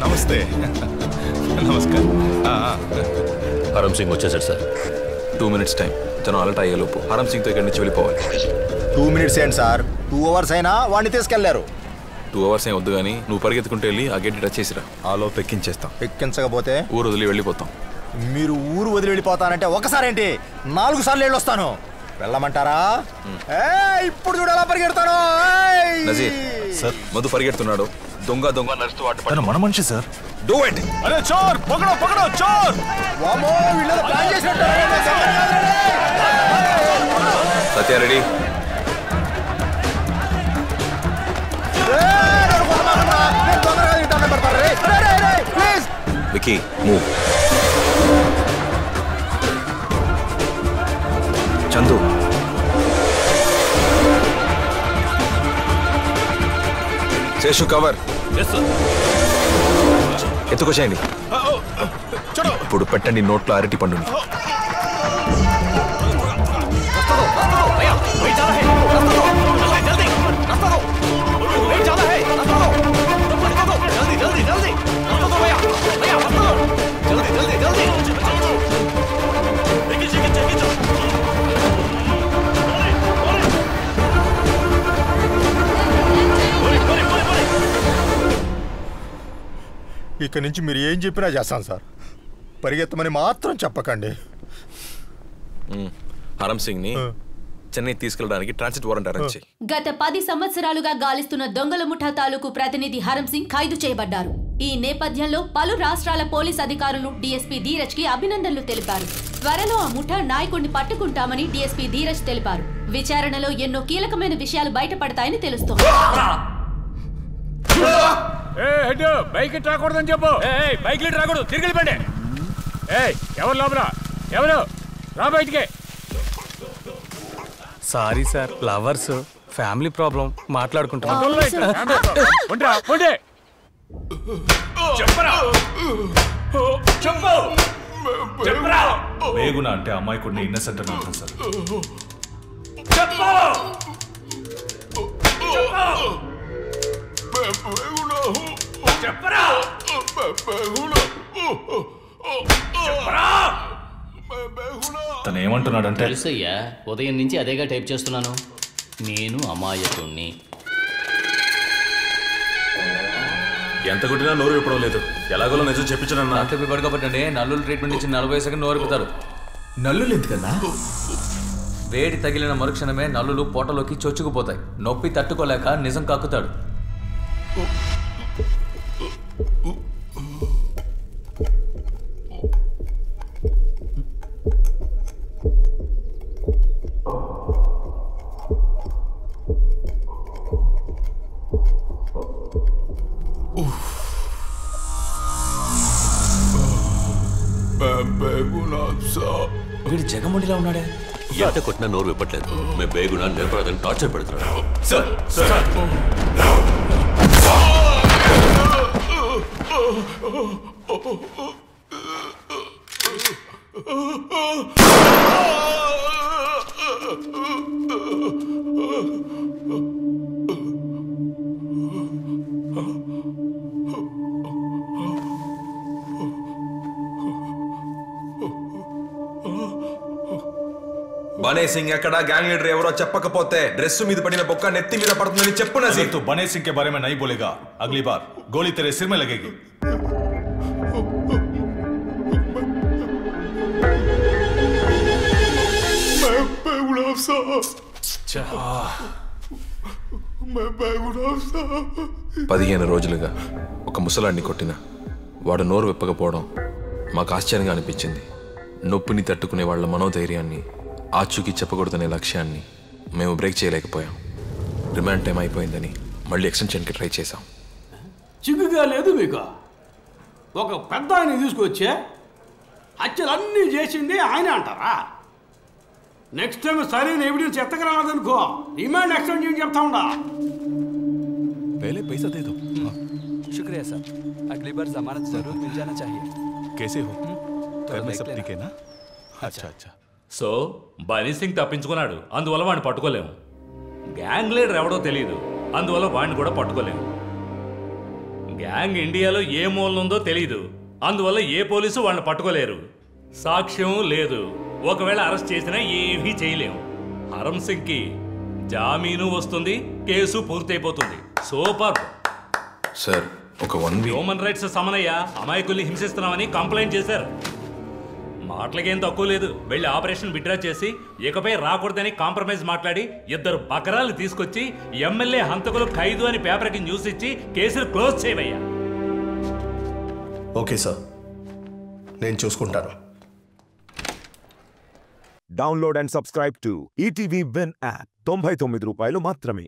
నమస్తే నమస్కారం. హరం సింగ్ వచ్చేసాడు సార్. 2 minutes time. తను అలర్ట్ అయ్యేలోపు హరం సింగ్తో ఇక్కడి నుంచి వెళ్ళిపోవాలి. 2 minutes ఏంటి సార్, 2 hours అయినా వాడిని తీసుకెళ్లారు. 2 hours ఏం వద్దు కానీ నువ్వు పరిగెత్తుకుంటూ వెళ్ళి ఆ గేట్ టచ్ చేసిరా. ఆలో ఎక్కించేస్తాం. ఎక్కించకపోతే ఊరు వదిలి వెళ్ళిపోతాం. మీరు ఊరు వదిలి వెళ్ళిపోతానంటే ఒకసారి ఏంటి 4 సార్లు వెళ్ళొస్తాను. వెళ్ళమంటారా? ఇప్పుడు చూడు ఎలా పరిగెడతాను. నజీర్ సార్ మధు పరిగెడుతున్నాడు. దొంగ దొంగ నడుస్తూ తను మన మనిషి సార్. Do it. అరే చోర్ పకడో పకడో చోర్. వామో వీళ్ళేదో ప్లాన్ చేసినట్టు. Satya ready. Vicky move. Chandu Seshu cover. ఎత్తుకొచ్చేయండి. ఇప్పుడు పెట్టండి నోట్లో అరటి పండుని. ఇక్కడి నుంచి మీరు ఏం చెప్పినా చేస్తాను సార్. పరిగెత్తమని మాత్రం చెప్పకండి. హరం సింగ్ ని చెన్నై తీసుకెళ్ళడానికి ట్రాన్సిట్ వారెంట్ అరేంజ్ చేయి. గత 10 సంవత్సరాలుగా గాలిస్తున్న దొంగల ముఠా తాలూకు ప్రతినిధి హరం సింగ్ ఖైదు చేయబడ్డారు. ఈ నేపథ్యంలో పలు రాష్ట్రాల పోలీస్ అధికారులు డీఎస్పీ ధీరజ్ కి అభినందనలు తెలిపారు. త్వరలో ఆ ముఠా నాయకుడిని పట్టుకుంటామని డీఎస్పీ ధీరజ్ తెలిపారు. విచారణలో ఎన్నో కీలకమైన విషయాలు బయటపడతాయని తెలుస్తోంది. బైక్ రాకూడదని చెప్పు. బైక్ లీట్ రాకూడదు, తిరిగి వెళ్ళిపోండి. ఎవరు లోపల? ఎవరు రా బయటికి. Sorry sir, lovers family problem మాట్లాడుకుంటున్నాం. వేగున అంటే అమ్మాయి కొన్ని ఇన్నసెంట్ అని అర్థం సార్. తను ఏమంటున్నాడంటే, తెలుసయ్యా, ఉదయం నుంచి అదేగా టైప్ చేస్తున్నాను. నేను అమాయకుణ్ణి. ఎంత కొట్టినా నోరు విప్పడం లేదు. ఎలాగోలో నిజం చెప్పించనన్నా. పడుకోబట్టండి. నల్లులు ట్రీట్మెంట్ ఇచ్చి 40 సెకండ్ నోరు విప్పుతారు. నల్లులు ఎందుకన్నా? వేడి తగిలిన మరుక్షణమే నల్లులు పొట్టలోకి చొచ్చుకుపోతాయి. నొప్పి తట్టుకోలేక నిజం కక్కుతాడు. వీడు జగముడిలా ఉన్నాడే. ఎంత కొట్టినా నోరు విప్పట్లేదు. మేము బేగునా నిరపరాధని టార్చర్ పెడుతున్నాడు. సార్ సార్ బనే సింగ్ ఎక్కడ, గ్యాంగ్ లీడర్ ఎవరో చెప్పకపోతే డ్రెస్ మీద పడిన బొక్క నెత్తి మీద పడుతుందని చెప్పు నజీర్. तू बने सिंह के बारे में नहीं बोलेगा, अगली बार गोली तेरे सिर में लगेगी. పదిహేను రోజులుగా ఒక ముసలాడిని కొట్టిన వాడు నోరు విప్పకపోవడం మాకు ఆశ్చర్యంగా అనిపించింది. నొప్పిని తట్టుకునే వాళ్ళ మనోధైర్యాన్ని, ఆచూకీ చెప్పకూడదనే లక్ష్యాన్ని మేము బ్రేక్ చేయలేకపోయాం. రిమాండ్ టైం అయిపోయిందని మళ్ళీ ఎక్స్టెన్షన్కి ట్రై చేశాం. చిగ్గుగా లేదు మీకు. ఒక పెద్ద ఆయన తీసుకొచ్చే హత్యలన్నీ చేసింది ఆయనే అంటారా? నెక్స్ట్ టైం సరైన ఎవిడెన్స్ ఎత్తకరాదనుకో రిమాండ్ ఎక్స్టెండ్ చేయని చెప్తా ఉండా. पहले पैसा दे दो. शुक्रिया सर, अगली बार जमानत जरूर मिल जाना चाहिए. कैसे हो? घर में सब ठीक है ना? अच्छा अच्छा. సో బనీ సింగ్ తప్పించుకున్నాడు, అందువల్ల వాడిని పట్టుకోలేము. గ్యాంగ్ లీడర్ ఎవడో తెలియదు, అందువల్ల వాడిని కూడా పట్టుకోలేము. గ్యాంగ్ ఇండియాలో ఏ మూలనుందో తెలీదు. అందువల్ల ఏ పోలీసు వాళ్ళని పట్టుకోలేరు. సాక్ష్యం లేదు. ఒకవేళ అరెస్ట్ చేసినా ఏమీ చేయలేము. హరం సింగ్కి జామీను వస్తుంది, కేసు పూర్తయిపోతుంది. Super sir. ఒక 1 వీక్ హ్యూమన్ రైట్స్ సమనయ్య అమాయకుల్ని హింసిస్తున్నామని కంప్లైంట్ చేశారు. మాటలకేం తక్కువ లేదు. వెళ్ళి ఆపరేషన్ విత్డ్రా చేసి ఇకపై రాకూడదని కాంప్రమైజ్ మాట్లాడి 2 బకరాలు తీసుకొచ్చి ఎమ్మెల్యే హంతకులు ఖైదు అని పేపర్కి న్యూస్ ఇచ్చి కేసులు క్లోజ్ చేయవయ్యా. ఓకే సార్, నేను చూసుకుంటాను. Download and subscribe to ETV win app. 99 రూపాయలు మాత్రమే.